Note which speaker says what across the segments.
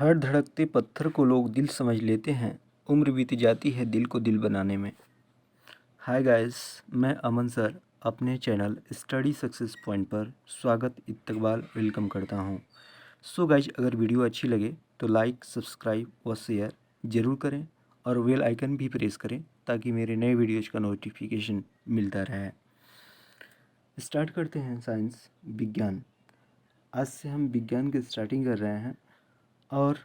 Speaker 1: हर धड़कते पत्थर को लोग दिल समझ लेते हैं, उम्र बीत जाती है दिल को दिल बनाने में। हाय गाइस, मैं अमन सर अपने चैनल स्टडी सक्सेस पॉइंट पर स्वागत इस्तकबाल वेलकम करता हूँ। सो गाइस, अगर वीडियो अच्छी लगे तो लाइक, सब्सक्राइब व शेयर ज़रूर करें और बेल आइकन भी प्रेस करें ताकि मेरे नए वीडियोज़ का नोटिफिकेशन मिलता रहे। स्टार्ट करते हैं साइंस विज्ञान। आज से हम विज्ञान की स्टार्टिंग कर रहे हैं और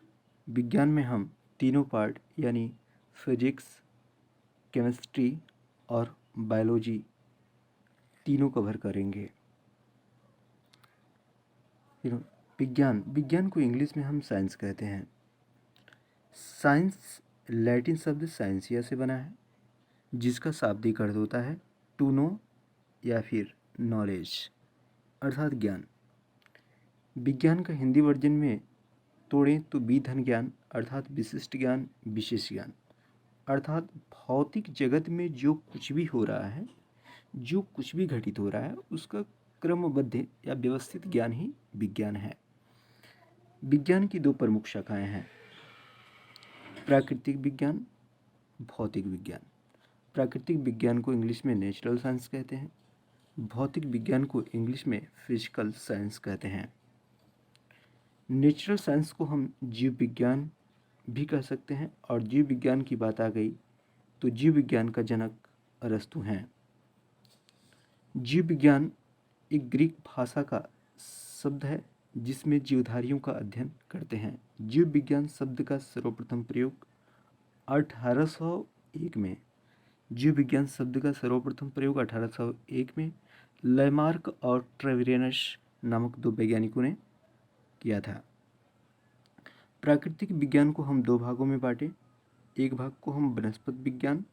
Speaker 1: विज्ञान में हम तीनों पार्ट यानी फिजिक्स, केमिस्ट्री और बायोलॉजी तीनों कवर करेंगे। फिर विज्ञान विज्ञान को इंग्लिश में हम साइंस कहते हैं। साइंस लैटिन शब्द साइंसिया से बना है, जिसका शाब्दिक अर्थ होता है टू नो या फिर नॉलेज अर्थात ज्ञान। विज्ञान का हिंदी वर्जन में तोड़ें तो विधन ज्ञान अर्थात विशिष्ट ज्ञान, विशेष ज्ञान अर्थात भौतिक जगत में जो कुछ भी हो रहा है, जो कुछ भी घटित हो रहा है, उसका क्रमबद्ध या व्यवस्थित ज्ञान ही विज्ञान है। विज्ञान की दो प्रमुख शाखाएं हैं, प्राकृतिक विज्ञान, भौतिक विज्ञान। प्राकृतिक विज्ञान को इंग्लिश में नेचुरल साइंस कहते हैं, भौतिक विज्ञान को इंग्लिश में फिजिकल साइंस कहते हैं। नेचुरल साइंस को हम जीव विज्ञान भी कह सकते हैं और जीव विज्ञान की बात आ गई तो जीव विज्ञान का जनक अरस्तु हैं। जीव विज्ञान एक ग्रीक भाषा का शब्द है जिसमें जीवधारियों का अध्ययन करते हैं। जीव विज्ञान शब्द का सर्वप्रथम प्रयोग 1801 में जीव विज्ञान शब्द का सर्वप्रथम प्रयोग 1801 में लैमार्क और ट्रेविरेनस नामक दो वैज्ञानिकों ने किया था। प्राकृतिक विज्ञान को हम दो भागों में बांटें, एक भाग को हम वनस्पति विज्ञान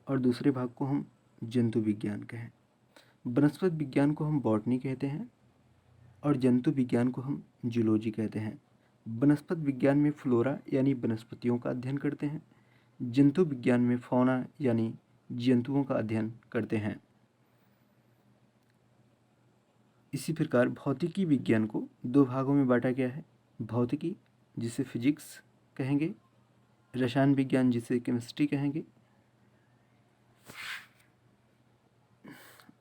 Speaker 1: और दूसरे भाग को हम जंतु विज्ञान कहें। वनस्पति विज्ञान को हम बॉटनी कहते हैं और जंतु विज्ञान को हम जूलॉजी कहते हैं। वनस्पति विज्ञान में फ्लोरा यानी वनस्पतियों का अध्ययन करते हैं, जंतु विज्ञान में फौना यानी जंतुओं का अध्ययन करते हैं। इसी प्रकार भौतिकी विज्ञान को दो भागों में बांटा गया है, भौतिकी जिसे फिजिक्स कहेंगे, रसायन विज्ञान जिसे केमिस्ट्री कहेंगे।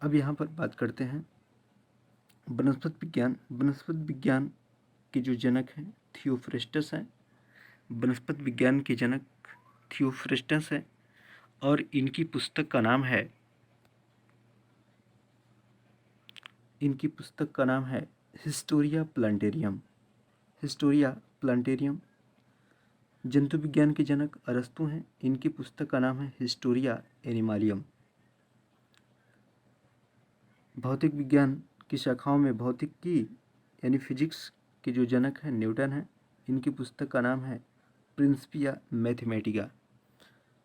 Speaker 1: अब यहाँ पर बात करते हैं वनस्पति विज्ञान। वनस्पति विज्ञान के जो जनक हैं थियोफ्रेस्टस हैं। वनस्पति विज्ञान के जनक थियोफ्रेस्टस है और इनकी पुस्तक का नाम है हिस्टोरिया प्लांटेरियम। Historia plantarum. जंतु विज्ञान के जनक अरस्तु हैं, इनकी पुस्तक का नाम है हिस्टोरिया एनिमालियम। भौतिक विज्ञान की शाखाओं में भौतिकी यानी फिजिक्स के जो जनक हैं न्यूटन हैं, इनकी पुस्तक का नाम है प्रिंसिपिया मैथमेटिका।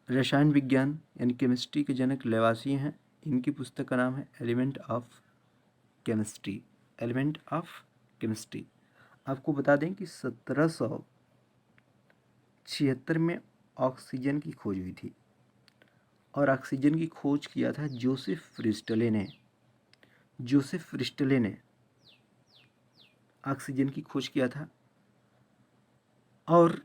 Speaker 1: रसायन विज्ञान यानी केमिस्ट्री के जनक लेवासिए हैं, इनकी पुस्तक का नाम है element of chemistry. Element of chemistry. आपको बता दें कि 1776 में ऑक्सीजन की खोज हुई थी और ऑक्सीजन की खोज किया था जोसेफ प्रिस्टले ने। जोसेफ प्रिस्टले ने ऑक्सीजन की खोज किया था और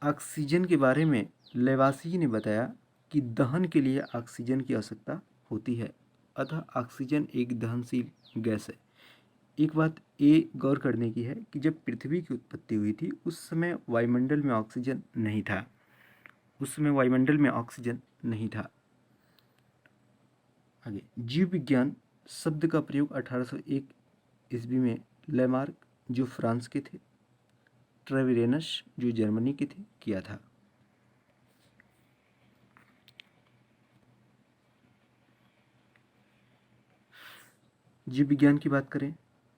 Speaker 1: ऑक्सीजन के बारे में लेवासी ने बताया कि दहन के लिए ऑक्सीजन की आवश्यकता होती है, अतः ऑक्सीजन एक दहनशील गैस है। एक बात ये गौर करने की है कि जब पृथ्वी की उत्पत्ति हुई थी उस समय वायुमंडल में ऑक्सीजन नहीं था। आगे जीव विज्ञान शब्द का प्रयोग 1801 ईस्वी में लैमार्क जो फ्रांस के थे, ट्रेविरेनस जो जर्मनी के थे, किया था। जीव विज्ञान की बात करें,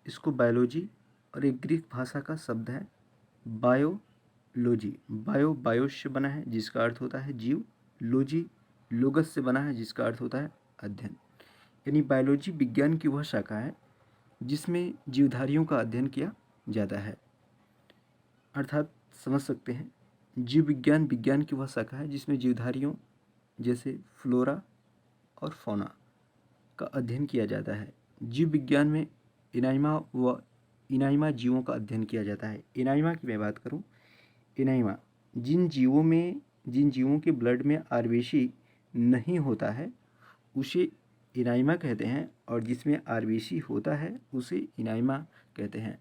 Speaker 1: इसको बायोलॉजी और एक ग्रीक भाषा का शब्द है बायोलॉजी। बायो से बना है जिसका अर्थ होता है जीव, लॉजी लोगस से बना है जिसका अर्थ होता है अध्ययन। यानी बायोलॉजी विज्ञान की वह शाखा है जिसमें जीवधारियों का अध्ययन किया जाता है। अर्थात समझ सकते हैं जीव विज्ञान विज्ञान की वह शाखा है जिसमें जीवधारियों जैसे फ्लोरा और फौना का अध्ययन किया जाता है। जीव विज्ञान में एनाइमा व इनाइमा जीवों का अध्ययन किया जाता है। इनाइमा की मैं बात करूं, इनाइमा जिन जीवों के ब्लड में आरबीसी नहीं होता है उसे इनाइमा कहते हैं, और जिसमें आरबीसी होता है उसे इनाइमा कहते हैं।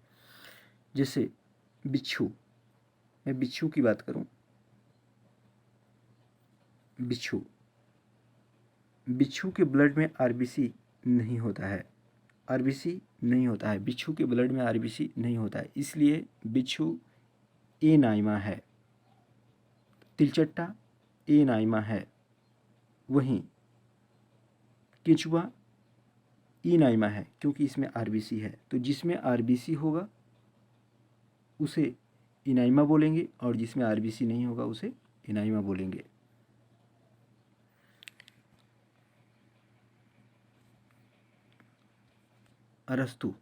Speaker 1: जैसे बिच्छू, मैं बिच्छू की बात करूं, बिच्छू के ब्लड में आरबीसी नहीं होता है, बिच्छू के ब्लड में आरबीसी नहीं होता है, इसलिए बिच्छू एनाइमा है। तिलचट्टा एनाइमा है। वहीं केंचुआ एनाइमा है क्योंकि इसमें आरबीसी है। तो जिसमें आरबीसी होगा उसे इनाइमा बोलेंगे, और जिसमें आरबीसी नहीं होगा उसे इनाइमा बोलेंगे। अरस्तु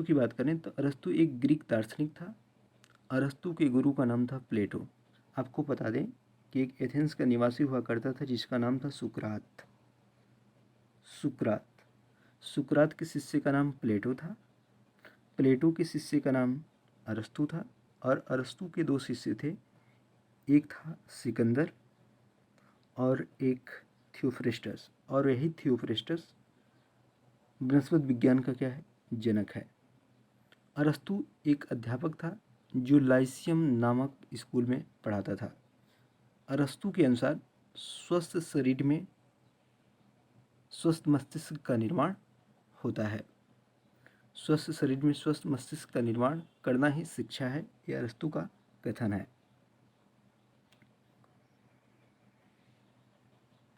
Speaker 1: की बात करें तो अरस्तु एक ग्रीक दार्शनिक था। अरस्तु के गुरु का नाम था प्लेटो। आपको बता दें कि एक एथेंस का निवासी हुआ करता था जिसका नाम था सुकरात। सुकरात के शिष्य का नाम प्लेटो था। प्लेटो के शिष्य का नाम अरस्तु था, और अरस्तु के दो शिष्य थे, एक था सिकंदर और एक थियोफ्रेस्टस, और यही थियोफ्रेस्टस वनस्पति विज्ञान का क्या है, जनक है। अरस्तु एक अध्यापक था जो लाइसियम नामक स्कूल में पढ़ाता था। अरस्तु के अनुसार स्वस्थ शरीर में स्वस्थ मस्तिष्क का निर्माण होता है। स्वस्थ शरीर में स्वस्थ मस्तिष्क का निर्माण करना ही शिक्षा है, यह अरस्तु का कथन है।